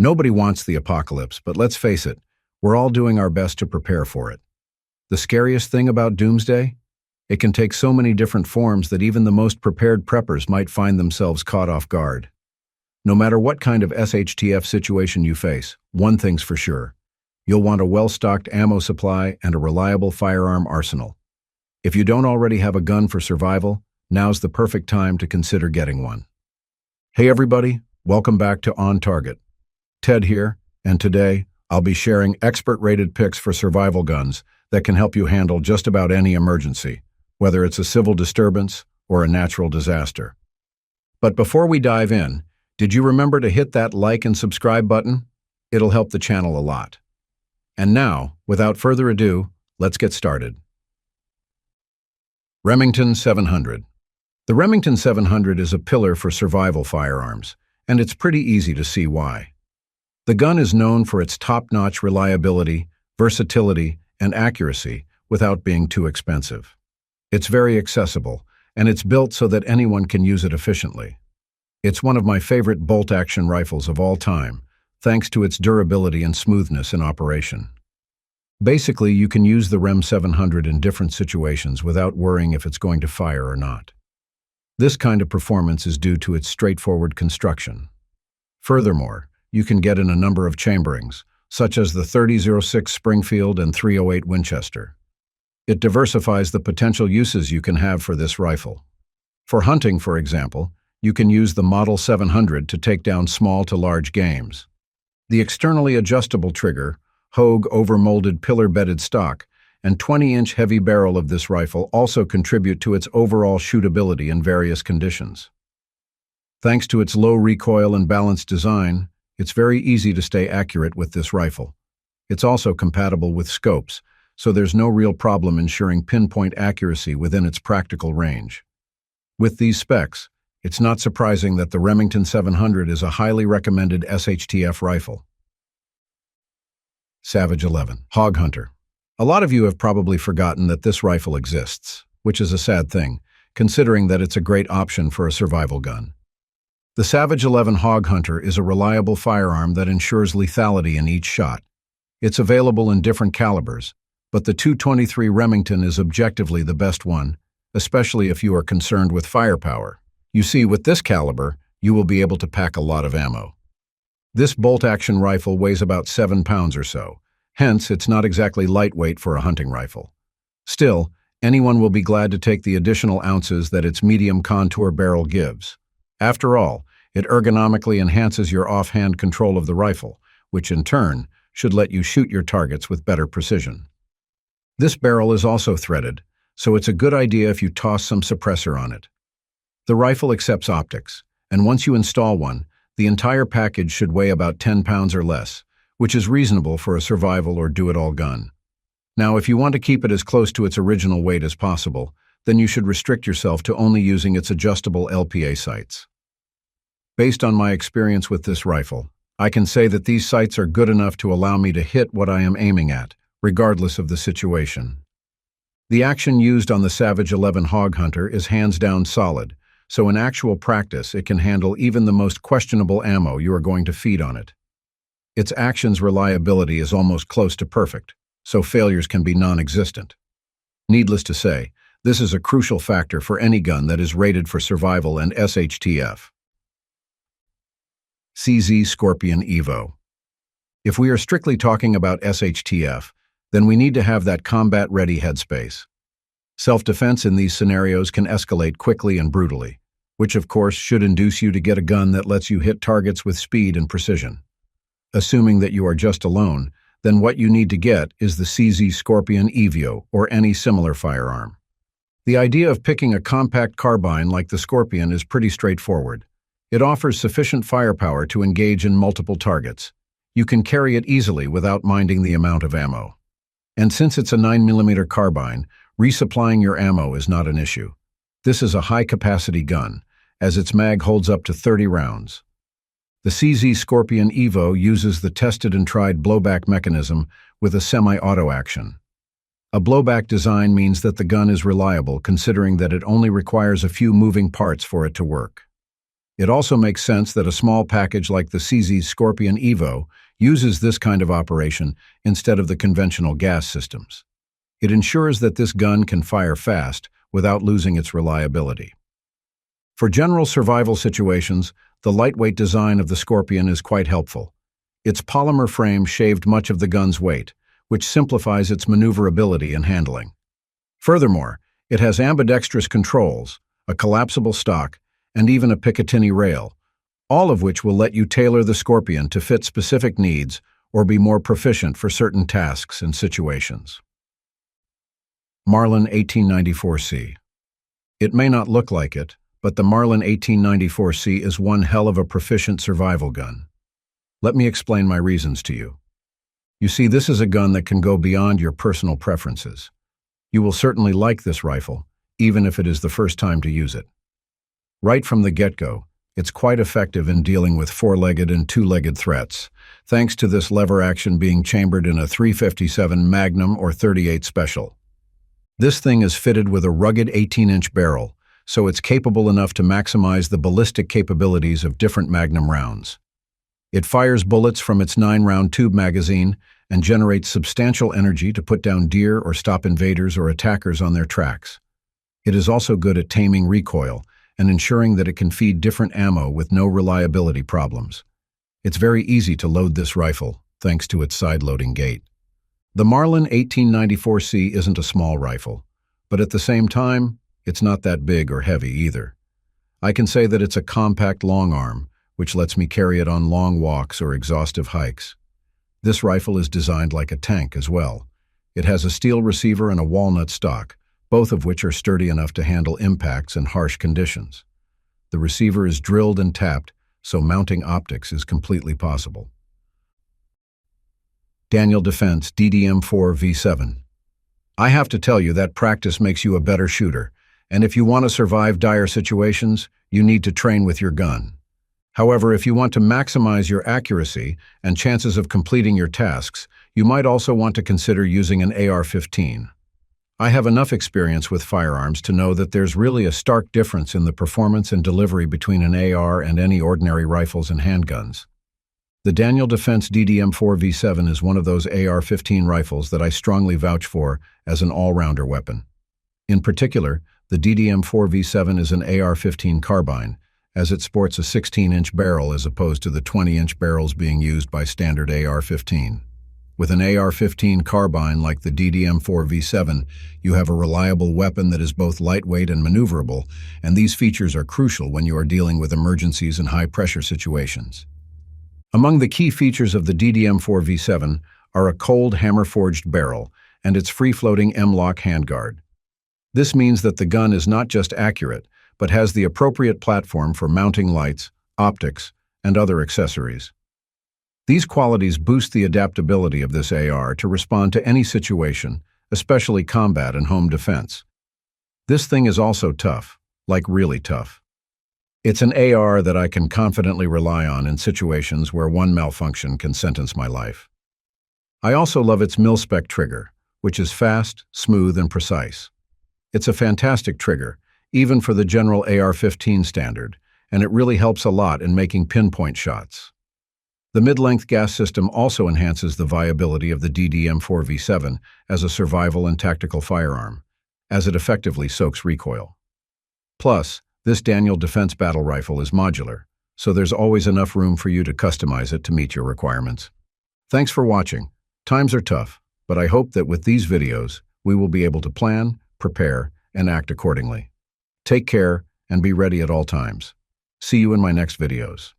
Nobody wants the apocalypse, but let's face it, we're all doing our best to prepare for it. The scariest thing about doomsday? It can take so many different forms that even the most prepared preppers might find themselves caught off guard. No matter what kind of SHTF situation you face, one thing's for sure. You'll want a well-stocked ammo supply and a reliable firearm arsenal. If you don't already have a gun for survival, now's the perfect time to consider getting one. Hey everybody, welcome back to On Target. Ted here, and today I'll be sharing expert-rated picks for survival guns that can help you handle just about any emergency, whether it's a civil disturbance or a natural disaster. But before we dive in, did you remember to hit that like and subscribe button? It'll help the channel a lot. And now, without further ado, let's get started. Remington 700. The Remington 700 is a pillar for survival firearms, and it's pretty easy to see why. The gun is known for its top-notch reliability, versatility, and accuracy without being too expensive. It's very accessible, and it's built so that anyone can use it efficiently. It's one of my favorite bolt-action rifles of all time, thanks to its durability and smoothness in operation. Basically, you can use the Rem 700 in different situations without worrying if it's going to fire or not. This kind of performance is due to its straightforward construction. Furthermore, you can get in a number of chamberings, such as the 30-06 Springfield and 308 Winchester. It diversifies the potential uses you can have for this rifle. For hunting, for example, you can use the Model 700 to take down small to large games. The externally adjustable trigger, Hogue over-molded pillar-bedded stock, and 20-inch heavy barrel of this rifle also contribute to its overall shootability in various conditions. Thanks to its low recoil and balanced design, it's very easy to stay accurate with this rifle. It's also compatible with scopes, so there's no real problem ensuring pinpoint accuracy within its practical range. With these specs, it's not surprising that the Remington 700 is a highly recommended SHTF rifle. Savage 11 Hog Hunter. A lot of you have probably forgotten that this rifle exists, which is a sad thing, considering that it's a great option for a survival gun. The Savage 11 Hog Hunter is a reliable firearm that ensures lethality in each shot. It's available in different calibers, but the .223 Remington is objectively the best one, especially if you are concerned with firepower. You see, with this caliber, you will be able to pack a lot of ammo. This bolt-action rifle weighs about 7 pounds or so, hence it's not exactly lightweight for a hunting rifle. Still, anyone will be glad to take the additional ounces that its medium contour barrel gives. After all, it ergonomically enhances your offhand control of the rifle, which in turn should let you shoot your targets with better precision. This barrel is also threaded, so it's a good idea if you toss some suppressor on it. The rifle accepts optics, and once you install one, the entire package should weigh about 10 pounds or less, which is reasonable for a survival or do-it-all gun. Now, if you want to keep it as close to its original weight as possible, then you should restrict yourself to only using its adjustable LPA sights. Based on my experience with this rifle, I can say that these sights are good enough to allow me to hit what I am aiming at, regardless of the situation. The action used on the Savage 11 Hog Hunter is hands down solid, so in actual practice it can handle even the most questionable ammo you are going to feed on it. Its action's reliability is almost close to perfect, so failures can be non-existent. Needless to say, this is a crucial factor for any gun that is rated for survival and SHTF. CZ Scorpion Evo. If we are strictly talking about SHTF, then we need to have that combat-ready headspace. Self-defense in these scenarios can escalate quickly and brutally, which of course should induce you to get a gun that lets you hit targets with speed and precision. Assuming that you are just alone, then what you need to get is the CZ Scorpion Evo or any similar firearm. The idea of picking a compact carbine like the Scorpion is pretty straightforward. It offers sufficient firepower to engage in multiple targets. You can carry it easily without minding the amount of ammo. And since it's a 9mm carbine, resupplying your ammo is not an issue. This is a high-capacity gun, as its mag holds up to 30 rounds. The CZ Scorpion Evo uses the tested and tried blowback mechanism with a semi-auto action. A blowback design means that the gun is reliable, considering that it only requires a few moving parts for it to work. It also makes sense that a small package like the CZ's Scorpion Evo uses this kind of operation instead of the conventional gas systems. It ensures that this gun can fire fast without losing its reliability. For general survival situations, the lightweight design of the Scorpion is quite helpful. Its polymer frame shaved much of the gun's weight, which simplifies its maneuverability and handling. Furthermore, it has ambidextrous controls, a collapsible stock, and even a Picatinny rail, all of which will let you tailor the Scorpion to fit specific needs or be more proficient for certain tasks and situations. Marlin 1894C. It may not look like it, but the Marlin 1894C is one hell of a proficient survival gun. Let me explain my reasons to you. You see, this is a gun that can go beyond your personal preferences. You will certainly like this rifle, even if it is the first time to use it. Right from the get-go, it's quite effective in dealing with four-legged and two-legged threats, thanks to this lever action being chambered in a .357 Magnum or .38 Special. This thing is fitted with a rugged 18-inch barrel, so it's capable enough to maximize the ballistic capabilities of different Magnum rounds. It fires bullets from its 9-round tube magazine and generates substantial energy to put down deer or stop invaders or attackers on their tracks. It is also good at taming recoil and ensuring that it can feed different ammo with no reliability problems. It's very easy to load this rifle, thanks to its side-loading gate. The Marlin 1894C isn't a small rifle, but at the same time, it's not that big or heavy either. I can say that it's a compact long arm, which lets me carry it on long walks or exhaustive hikes. This rifle is designed like a tank as well. It has a steel receiver and a walnut stock, both of which are sturdy enough to handle impacts in harsh conditions. The receiver is drilled and tapped, so mounting optics is completely possible. Daniel Defense DDM4 V7. I have to tell you that practice makes you a better shooter, and if you want to survive dire situations, you need to train with your gun. However, if you want to maximize your accuracy and chances of completing your tasks, you might also want to consider using an AR-15. I have enough experience with firearms to know that there's really a stark difference in the performance and delivery between an AR and any ordinary rifles and handguns. The Daniel Defense DDM4 V7 is one of those AR-15 rifles that I strongly vouch for as an all-rounder weapon. In particular, the DDM4 V7 is an AR-15 carbine, as it sports a 16-inch barrel as opposed to the 20-inch barrels being used by standard AR-15. With an AR-15 carbine like the DDM4 V7, you have a reliable weapon that is both lightweight and maneuverable, and these features are crucial when you are dealing with emergencies and high-pressure situations. Among the key features of the DDM4 V7 are a cold hammer-forged barrel and its free-floating M-lock handguard. This means that the gun is not just accurate, but has the appropriate platform for mounting lights, optics, and other accessories. These qualities boost the adaptability of this AR to respond to any situation, especially combat and home defense. This thing is also tough, like really tough. It's an AR that I can confidently rely on in situations where one malfunction can sentence my life. I also love its mil-spec trigger, which is fast, smooth, and precise. It's a fantastic trigger, even for the general AR-15 standard, and it really helps a lot in making pinpoint shots. The mid-length gas system also enhances the viability of the DDM4 V7 as a survival and tactical firearm, as it effectively soaks recoil. Plus, this Daniel Defense battle rifle is modular, so there's always enough room for you to customize it to meet your requirements. Thanks for watching. Times are tough, but I hope that with these videos, we will be able to plan, prepare, and act accordingly. Take care and be ready at all times. See you in my next videos.